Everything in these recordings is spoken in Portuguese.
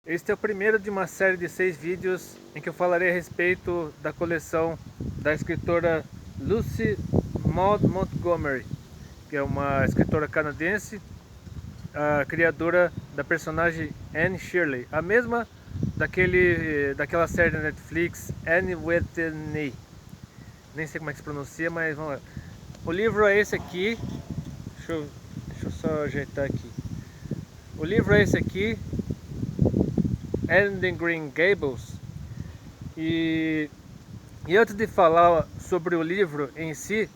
Este é o primeiro de uma série de 6 vídeos em que eu falarei a respeito da coleção da escritora Lucy Maud Montgomery, que é uma escritora canadense, a criadora da personagem Anne Shirley, a mesma daquela série da Netflix, Anne with an E. Nem sei como é que se pronuncia, mas vamos lá. O livro é esse aqui, deixa eu só ajeitar aqui. O livro é esse aqui, Anne the Green Gables. E antes de falar sobre o livro em si,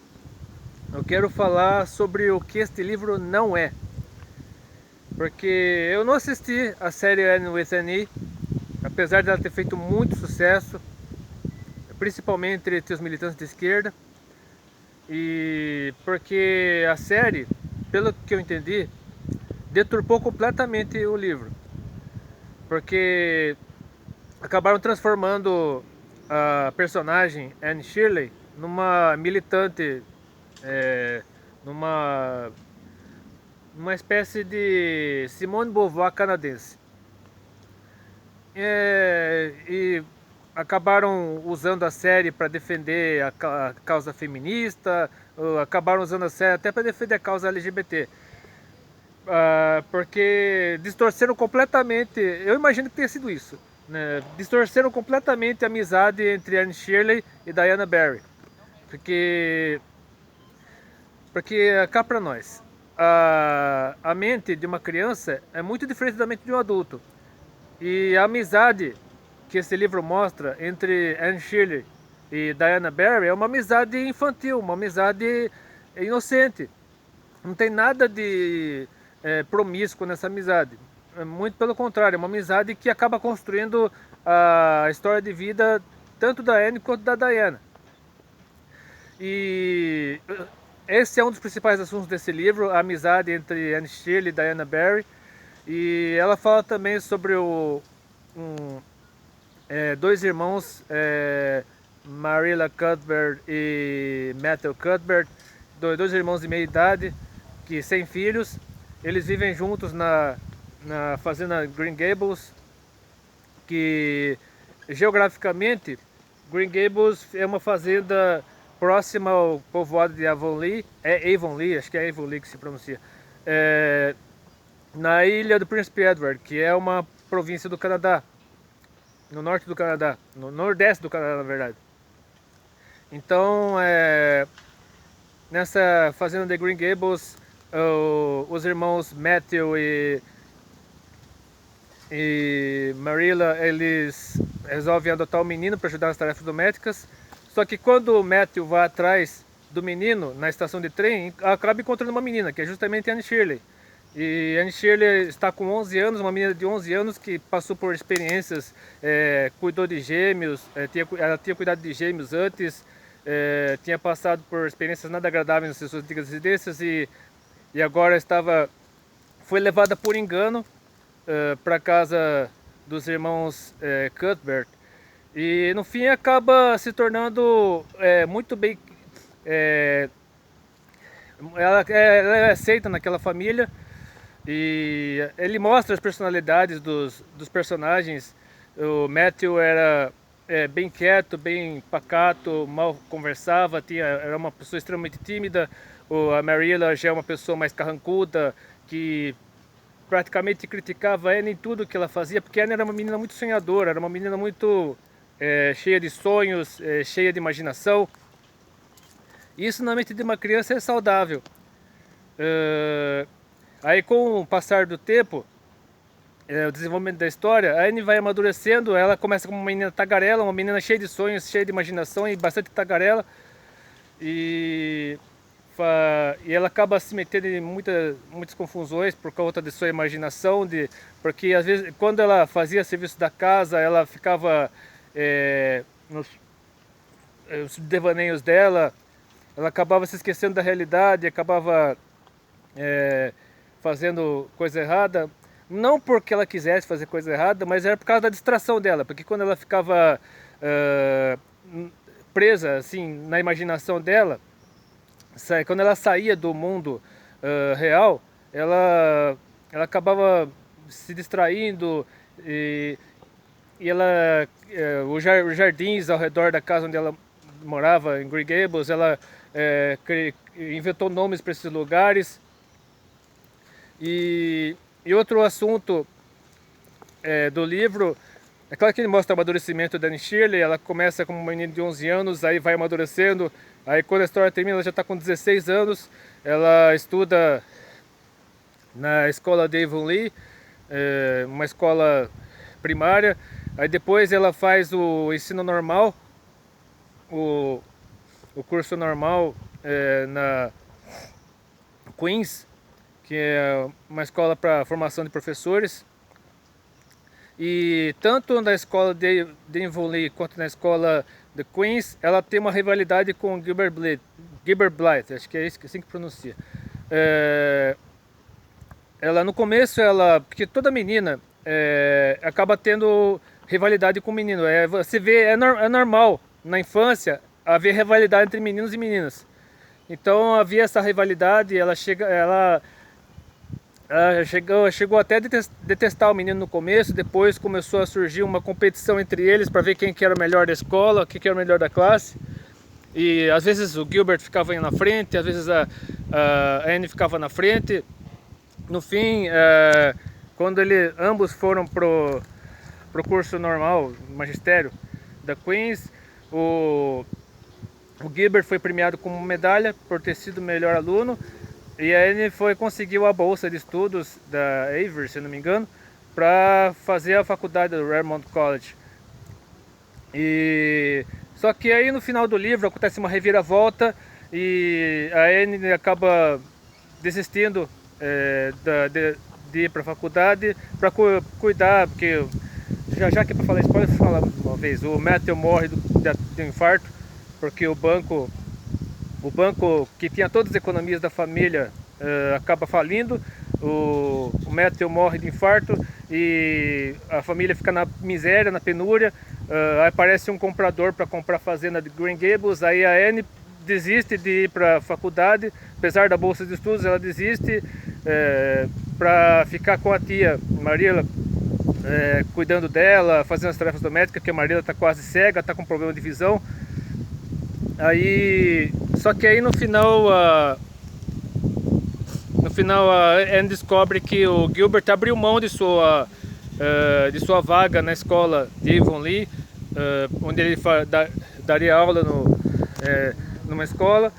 eu quero falar sobre o que este livro não é. Porque eu não assisti a série Anne with an E, apesar de ela ter feito muito sucesso, principalmente entre os militantes de esquerda. E porque a série, pelo que eu entendi, deturpou completamente o livro. Porque acabaram transformando a personagem Anne Shirley numa militante, é, numa espécie de Simone de Beauvoir canadense. E acabaram usando a série para defender a causa feminista, acabaram usando a série até para defender a causa LGBT. Porque distorceram completamente, eu imagino que tenha sido isso, né? Distorceram completamente a amizade entre Anne Shirley e Diana Barry. Porque cá pra nós, a mente de uma criança é muito diferente da mente de um adulto. E a amizade que esse livro mostra entre Anne Shirley e Diana Barry é uma amizade infantil, uma amizade inocente. Não tem nada de promíscuo nessa amizade. Muito pelo contrário, é uma amizade que acaba construindo a história de vida tanto da Anne quanto da Diana. E esse é um dos principais assuntos desse livro, a amizade entre Anne Shirley e Diana Barry. E ela fala também sobre dois irmãos, Marilla Cuthbert e Matthew Cuthbert, dois irmãos de meia idade, que sem filhos, eles vivem juntos na fazenda Green Gables, que geograficamente Green Gables é uma fazenda próxima ao povoado de Avonlea, Avonlea, acho que é Avonlea que se pronuncia, na ilha do Príncipe Edward, que é uma província do Canadá, no norte do Canadá, no nordeste do Canadá, na verdade. Então, nessa fazenda de Green Gables, os irmãos Matthew e Marilla, eles resolvem adotar o menino para ajudar nas tarefas domésticas. Só que quando o Matthew vai atrás do menino na estação de trem, acaba encontrando uma menina, que é justamente a Anne Shirley. E Anne Shirley está com 11 anos, uma menina de 11 anos que passou por experiências, cuidou de gêmeos, ela tinha cuidado de gêmeos antes, tinha passado por experiências nada agradáveis nas suas antigas residências e agora foi levada por engano para casa dos irmãos Cuthbert. E no fim acaba se tornando muito bem. Ela é aceita naquela família e ele mostra as personalidades dos personagens. O Matthew era bem quieto, bem pacato, mal conversava, era uma pessoa extremamente tímida. A Marilla já é uma pessoa mais carrancuda, que praticamente criticava a Anne em tudo que ela fazia, porque a Anne era uma menina muito sonhadora, era uma menina muito cheia de sonhos, cheia de imaginação. Isso na mente de uma criança é saudável. Aí com o passar do tempo, o desenvolvimento da história, a Anne vai amadurecendo, ela começa como uma menina tagarela, uma menina cheia de sonhos, cheia de imaginação e bastante tagarela. E ela acaba se metendo em muitas confusões por conta de sua imaginação, porque às vezes quando ela fazia serviço da casa, ela ficava nos devaneios dela, ela acabava se esquecendo da realidade, acabava fazendo coisa errada, não porque ela quisesse fazer coisa errada, mas era por causa da distração dela, porque quando ela ficava presa assim na imaginação dela, quando ela saía do mundo real, ela acabava se distraindo, e ela, os jardins ao redor da casa onde ela morava, em Green Gables, ela inventou nomes para esses lugares. E outro assunto do livro, é claro que ele mostra o amadurecimento da Anne Shirley. Ela começa como uma menina de 11 anos, aí vai amadurecendo, aí quando a história termina ela já está com 16 anos, ela estuda na escola de Avonlea, uma escola primária, aí depois ela faz o ensino normal, o curso normal na Queens, que é uma escola para formação de professores. E tanto na escola de Avonlea quanto na escola de Queens, ela tem uma rivalidade com Gilbert Blythe, acho que é assim que pronuncia. Ela no começo, porque toda menina acaba tendo rivalidade com o menino. Você vê, é normal na infância haver rivalidade entre meninos e meninas. Então havia essa rivalidade. Ela chegou até a detestar o menino no começo. Depois começou a surgir uma competição entre eles para ver quem que era o melhor da escola, quem que era o melhor da classe. E às vezes o Gilbert ficava na frente, às vezes a Anne ficava na frente. No fim, quando ambos foram pro curso normal, magistério da Queens, o Gilbert foi premiado com uma medalha por ter sido o melhor aluno, e a Anne conseguiu a bolsa de estudos da Avery, se não me engano, para fazer a faculdade do Raremont College. Só que aí no final do livro acontece uma reviravolta e a Anne acaba desistindo de ir para a faculdade para cuidar, porque já que é para falar spoiler, vou falar uma vez, o Matthew morre de um infarto, porque o banco que tinha todas as economias da família acaba falindo. O Matthew morre de infarto e a família fica na miséria, na penúria. Aí aparece um comprador para comprar a fazenda de Green Gables. Aí a Anne desiste de ir para a faculdade, apesar da bolsa de estudos, ela desiste para ficar com a tia Marilla, cuidando dela, fazendo as tarefas domésticas, porque a Marilla está quase cega, está com problema de visão. Só que aí no final a Anne descobre que o Gilbert abriu mão de sua vaga na escola de Avonlea, onde ele daria aula numa escola,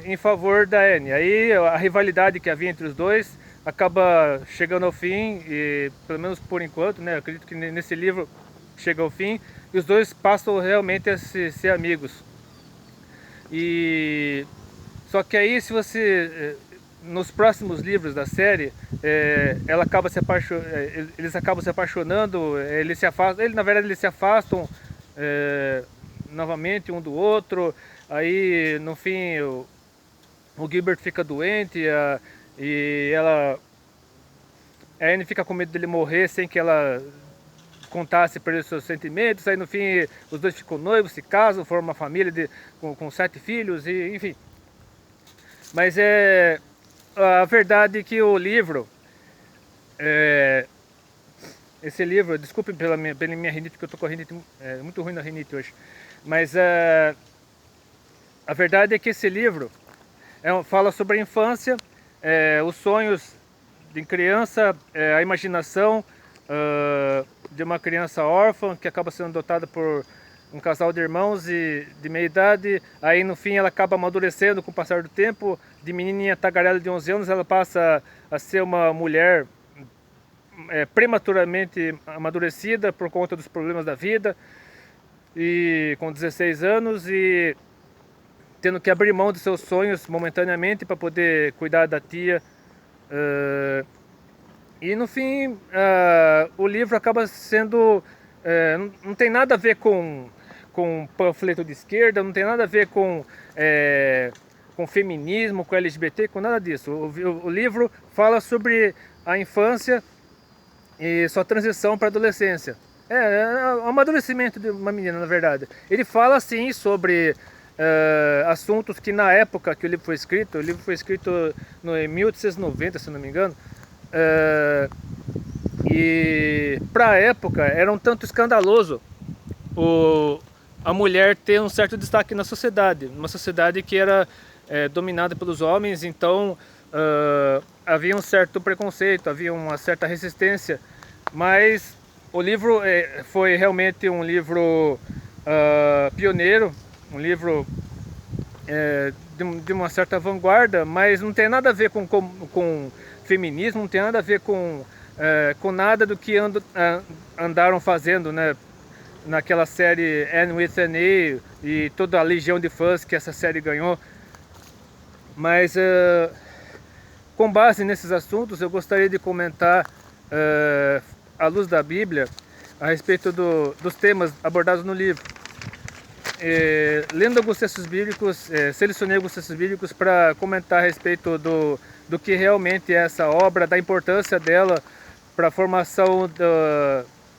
em favor da Anne. Aí a rivalidade que havia entre os dois acaba chegando ao fim, e pelo menos por enquanto, né, acredito que nesse livro chega ao fim, e os dois passam realmente a ser amigos. Só que aí, se você nos próximos livros da série, eles acabam se apaixonando, na verdade eles se afastam novamente um do outro. Aí no fim o Gilbert fica doente, e a Anne fica com medo dele morrer sem que ela contasse para os seus sentimentos. Aí no fim os dois ficam noivos, se casam, formam uma família com 7 filhos, e enfim. Mas a verdade é que o livro, esse livro, desculpe pela minha rinite, porque eu estou com rinite, muito ruim na rinite hoje, mas a verdade é que esse livro fala sobre a infância, os sonhos de criança, a imaginação de uma criança órfã que acaba sendo adotada por um casal de irmãos de meia idade. Aí no fim ela acaba amadurecendo com o passar do tempo. De menininha tagarela de 11 anos ela passa a ser uma mulher prematuramente amadurecida por conta dos problemas da vida, e com 16 anos, e tendo que abrir mão dos seus sonhos momentaneamente para poder cuidar da tia. E no fim o livro acaba sendo, não tem nada a ver com panfleto de esquerda, não tem nada a ver com feminismo, com LGBT, com nada disso. O livro fala sobre a infância e sua transição para a adolescência. O amadurecimento de uma menina, na verdade. Ele fala sim sobre assuntos que na época que o livro foi escrito em 1890, se não me engano, E para a época era um tanto escandaloso a mulher ter um certo destaque na sociedade, uma sociedade que era dominada pelos homens. Então havia um certo preconceito, havia uma certa resistência, mas o livro foi realmente um livro pioneiro, um livro de uma certa vanguarda, mas não tem nada a ver com feminismo, não tem nada a ver com nada do que andaram fazendo, né, naquela série Anne with an E e toda a legião de fãs que essa série ganhou. Mas com base nesses assuntos eu gostaria de comentar à luz da Bíblia a respeito dos temas abordados no livro. Lendo alguns textos bíblicos, selecionei alguns textos bíblicos para comentar a respeito do que realmente é essa obra, da importância dela para a formação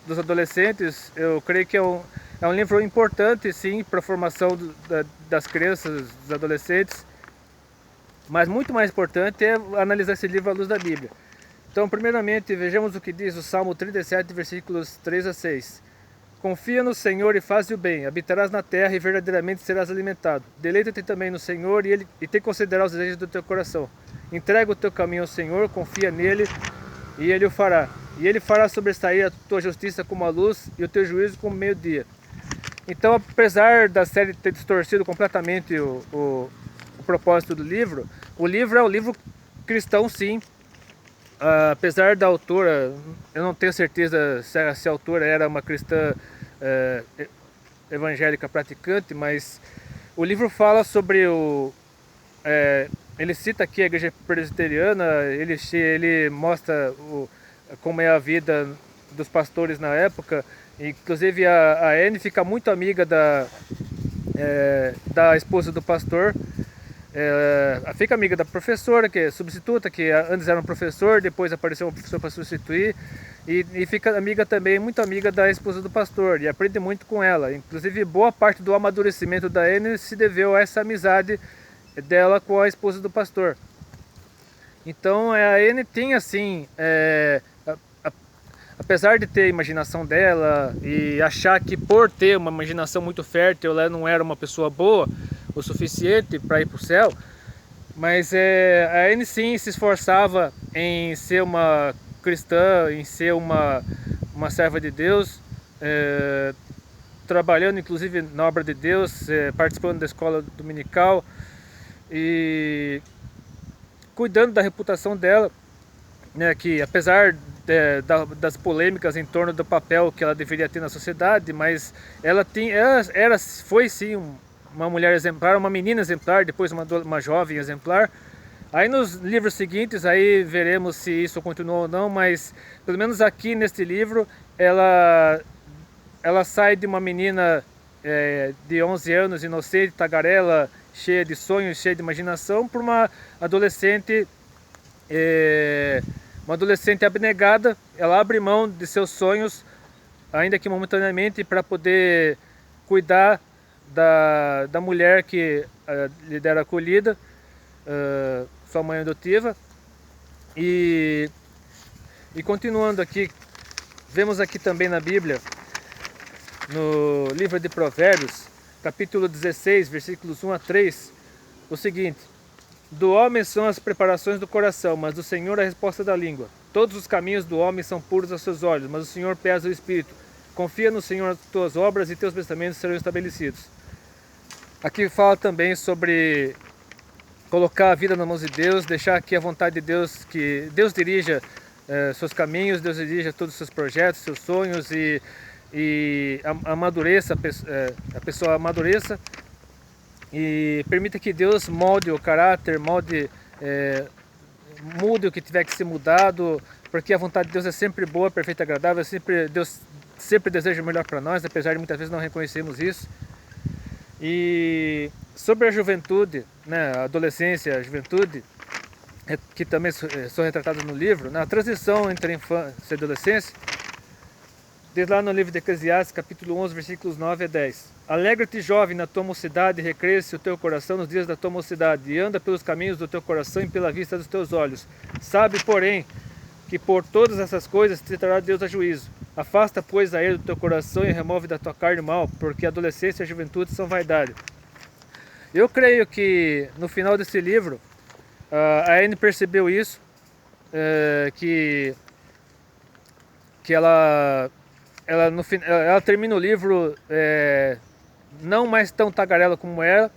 dos adolescentes. Eu creio que é um livro importante, sim, para a formação das crianças, dos adolescentes, mas muito mais importante é analisar esse livro à luz da Bíblia. Então, primeiramente, vejamos o que diz o Salmo 37, versículos 3 a 6. Confia no Senhor e faz o bem, habitarás na terra e verdadeiramente serás alimentado. Deleita-te também no Senhor e te concederá os desejos do teu coração. Entrega o teu caminho ao Senhor, confia nele e ele o fará. E ele fará sobressair a tua justiça como a luz e o teu juízo como meio-dia. Então, apesar da série ter distorcido completamente o propósito do livro, o livro é um livro cristão, sim. Apesar da autora, eu não tenho certeza se a autora era uma cristã evangélica praticante, mas o livro fala sobre ele cita aqui a igreja presbiteriana, ele mostra como é a vida dos pastores na época. Inclusive a Anne fica muito amiga da esposa do pastor. Fica amiga da professora, que é substituta, que antes era um professor, depois apareceu um professor para substituir, e fica amiga também, muito amiga da esposa do pastor, e aprende muito com ela. Inclusive, boa parte do amadurecimento da Anne se deveu a essa amizade dela com a esposa do pastor. Então, a Anne tinha, assim, apesar de ter a imaginação dela e achar que por ter uma imaginação muito fértil, ela não era uma pessoa boa o suficiente para ir para o céu, mas a Anne sim se esforçava em ser uma cristã, em ser uma serva de Deus, trabalhando inclusive na obra de Deus, participando da escola dominical e cuidando da reputação dela, né, que apesar das polêmicas em torno do papel que ela deveria ter na sociedade, mas ela foi sim uma mulher exemplar, uma menina exemplar, depois uma jovem exemplar. Aí nos livros seguintes aí veremos se isso continuou ou não, mas pelo menos aqui neste livro ela sai de uma menina de 11 anos, inocente, tagarela, cheia de sonhos, cheia de imaginação, para uma adolescente abnegada. Ela abre mão de seus sonhos, ainda que momentaneamente, para poder cuidar da mulher que lhe dera acolhida, sua mãe adotiva. E continuando aqui, vemos aqui também na Bíblia, no livro de Provérbios, capítulo 16, versículos 1 a 3, o seguinte: do homem são as preparações do coração, mas do Senhor a resposta da língua. Todos os caminhos do homem são puros aos seus olhos, mas o Senhor pesa o espírito. Confia no Senhor as tuas obras e teus pensamentos serão estabelecidos. Aqui fala também sobre colocar a vida nas mãos de Deus, deixar que a vontade de Deus, que Deus dirija seus caminhos, Deus dirija todos os seus projetos, seus sonhos e amadureça, a pessoa amadureça e permita que Deus molde o caráter, mude o que tiver que ser mudado, porque a vontade de Deus é sempre boa, perfeita e agradável. Deus sempre deseja o melhor para nós, apesar de muitas vezes não reconhecermos isso. E sobre a juventude, né, a adolescência, a juventude, que também são retratadas no livro, né, a transição entre a infância e a adolescência, diz lá no livro de Eclesiastes, capítulo 11, versículos 9 a 10. Alegra-te, jovem, na tua mocidade, recreia-se o teu coração nos dias da tua mocidade, e anda pelos caminhos do teu coração e pela vista dos teus olhos. Sabe, porém, que por todas essas coisas te trará Deus a juízo. Afasta, pois, a ele do teu coração e remove da tua carne o mal, porque a adolescência e a juventude são vaidade. Eu creio que no final desse livro, a Anne percebeu isso, que ela termina o livro não mais tão tagarela como era,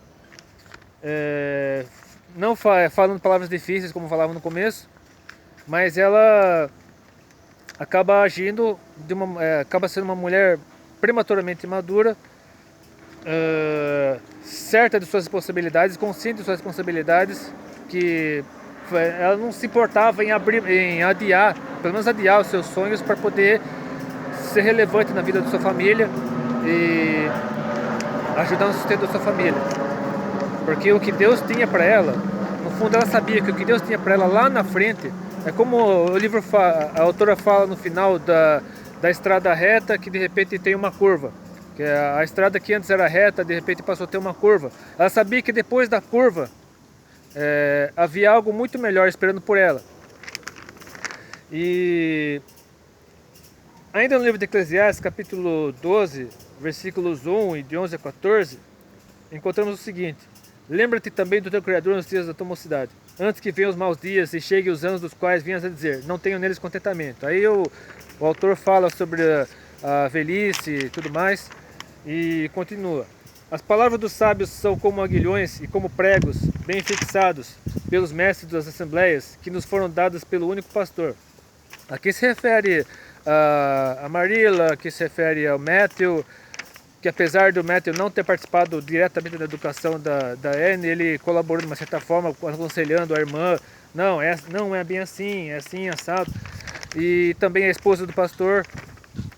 não falando palavras difíceis como falava no começo, mas ela acaba agindo, acaba sendo uma mulher prematuramente madura, certa de suas responsabilidades, consciente de suas responsabilidades, que ela não se importava em adiar, pelo menos adiar os seus sonhos para poder ser relevante na vida da sua família e ajudar no sustento da sua família. Porque o que Deus tinha para ela, no fundo ela sabia que o que Deus tinha para ela lá na frente, é como o livro a autora fala no final da estrada reta, que de repente tem uma curva. Que a estrada que antes era reta, de repente passou a ter uma curva. Ela sabia que depois da curva havia algo muito melhor esperando por ela. E ainda no livro de Eclesiastes, capítulo 12, versículos 1 e de 11 a 14, encontramos o seguinte: lembra-te também do teu Criador nos dias da tua mocidade, antes que venham os maus dias e cheguem os anos dos quais vinhas a dizer, não tenho neles contentamento. Aí o autor fala sobre a velhice e tudo mais, e continua. As palavras dos sábios são como aguilhões e como pregos, bem fixados pelos mestres das assembleias, que nos foram dadas pelo único pastor. Aqui se refere a Marilla, que se refere ao Matthew, que apesar do Matthew não ter participado diretamente da educação da Anne, ele colaborou de uma certa forma, aconselhando a irmã, não é bem assim, é assim, assado. E também a esposa do pastor,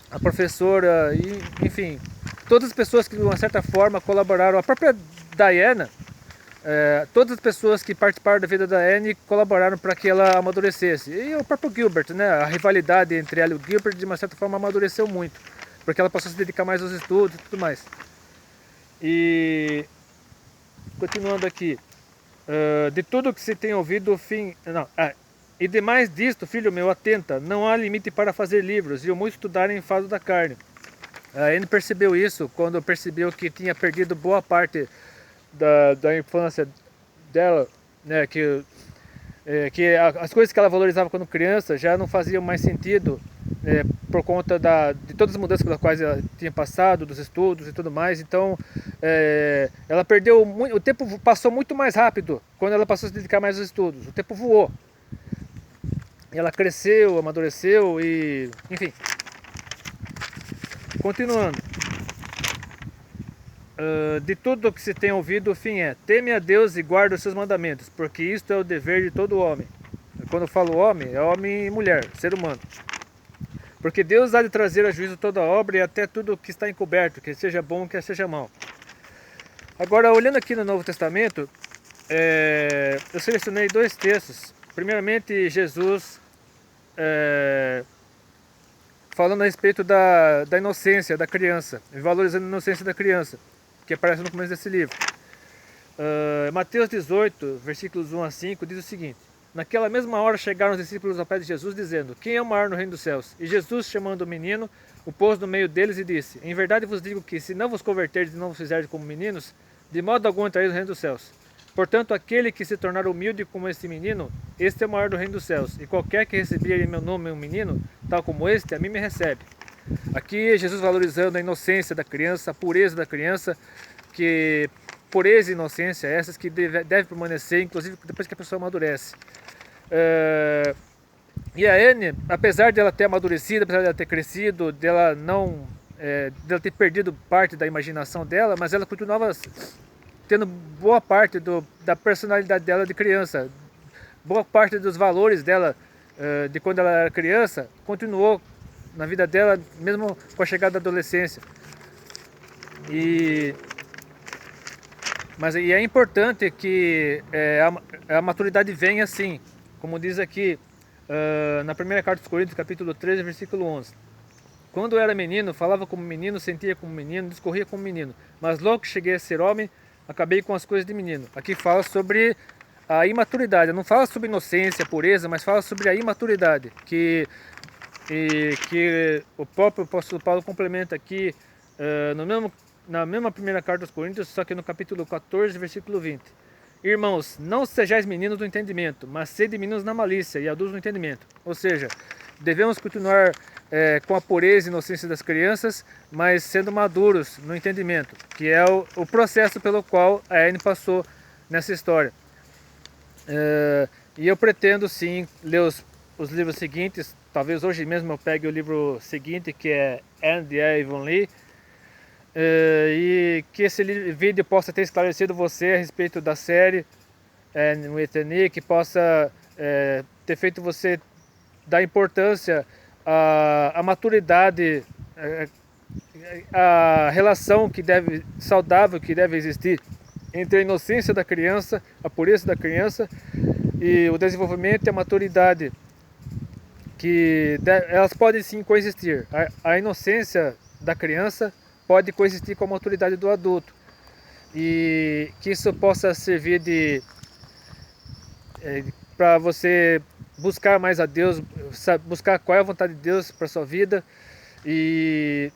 a professora, e, enfim, todas as pessoas que de uma certa forma colaboraram, a própria Diana, todas as pessoas que participaram da vida da Anne colaboraram para que ela amadurecesse. E o próprio Gilbert, né? A rivalidade entre ela e o Gilbert de uma certa forma amadureceu muito, porque ela passou a se dedicar mais aos estudos e tudo mais. E continuando aqui, de tudo que se tem ouvido o fim... e demais disto, filho meu, atenta, não há limite para fazer livros, e o muito estudarem fado da carne. A Anne percebeu isso quando percebeu que tinha perdido boa parte da infância dela, né, que as coisas que ela valorizava quando criança já não faziam mais sentido, por conta de todas as mudanças pelas quais ela tinha passado, dos estudos e tudo mais. Então ela perdeu muito, o tempo passou muito mais rápido quando ela passou a se dedicar mais aos estudos, o tempo voou. Ela cresceu, amadureceu e, enfim. Continuando. De tudo o que se tem ouvido, o fim é: teme a Deus e guarda os seus mandamentos, porque isto é o dever de todo homem. Quando eu falo homem, é homem e mulher, ser humano. Porque Deus há de trazer a juízo toda obra e até tudo o que está encoberto, quer seja bom, quer seja mal. Agora, olhando aqui no Novo Testamento, eu selecionei dois textos. Primeiramente, Jesus falando a respeito da inocência da criança, valorizando a inocência da criança, que aparece no começo desse livro. Mateus 18, versículos 1 a 5, diz o seguinte: naquela mesma hora chegaram os discípulos ao pé de Jesus, dizendo: quem é o maior no reino dos céus? E Jesus, chamando o menino, o pôs no meio deles e disse: em verdade vos digo que, se não vos converterdes e não vos fizerdes como meninos, de modo algum entrareis no reino dos céus. Portanto, aquele que se tornar humilde como este menino, este é o maior do reino dos céus. E qualquer que receber em meu nome um menino, tal como este, a mim me recebe. Aqui Jesus valorizando a inocência da criança, a pureza da criança, que pureza e inocência, essas que devem permanecer, inclusive depois que a pessoa amadurece. E a Anne, apesar de ela ter amadurecido, apesar de ela ter crescido, dela ter perdido parte da imaginação dela, mas ela continuava tendo boa parte da personalidade dela de criança, boa parte dos valores dela de quando ela era criança, continuou na vida dela, mesmo com a chegada da adolescência. Mas é importante que a maturidade venha assim, como diz aqui na primeira carta dos Coríntios, capítulo 13, versículo 11. Quando eu era menino, falava como menino, sentia como menino, discorria como menino, mas logo que cheguei a ser homem, acabei com as coisas de menino. Aqui fala sobre a imaturidade. Não fala sobre inocência, pureza, mas fala sobre a imaturidade, que o próprio apóstolo Paulo complementa aqui na mesma primeira carta aos Coríntios, só que no capítulo 14, versículo 20. Irmãos, não sejais meninos do entendimento, mas sede meninos na malícia e adultos no entendimento. Ou seja, devemos continuar com a pureza e inocência das crianças, mas sendo maduros no entendimento, que é o processo pelo qual a Anne passou nessa história. E eu pretendo sim ler os livros seguintes. Talvez hoje mesmo eu pegue o livro seguinte, que é Anne de Avonlea, e que esse vídeo possa ter esclarecido você a respeito da série Anne with Annie, que possa ter feito você dar importância à maturidade, a relação saudável que deve existir entre a inocência da criança, a pureza da criança e o desenvolvimento e a maturidade, que elas podem sim coexistir. A inocência da criança pode coexistir com a maturidade do adulto, e que isso possa servir para você buscar mais a Deus, buscar qual é a vontade de Deus para sua vida, e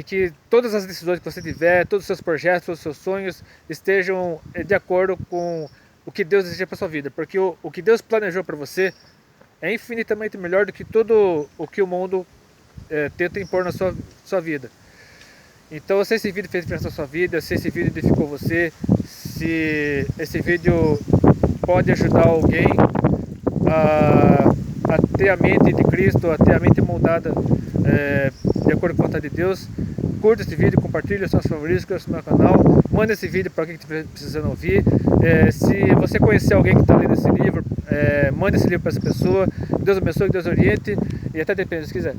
que todas as decisões que você tiver, todos os seus projetos, todos os seus sonhos estejam de acordo com o que Deus deseja para sua vida, porque o que Deus planejou para você é infinitamente melhor do que tudo o que o mundo tenta impor na sua vida. Então, se esse vídeo fez diferença na sua vida, se esse vídeo edificou você, se esse vídeo pode ajudar alguém a ter a mente de Cristo, a ter a mente moldada de acordo com a vontade de Deus, curta esse vídeo, compartilhe os seus favoritos, inscreva-se no meu canal, manda esse vídeo para quem estiver precisando ouvir. Se você conhecer alguém que está lendo esse livro, manda esse livro para essa pessoa. Deus abençoe, Deus oriente, e até depende, se quiser.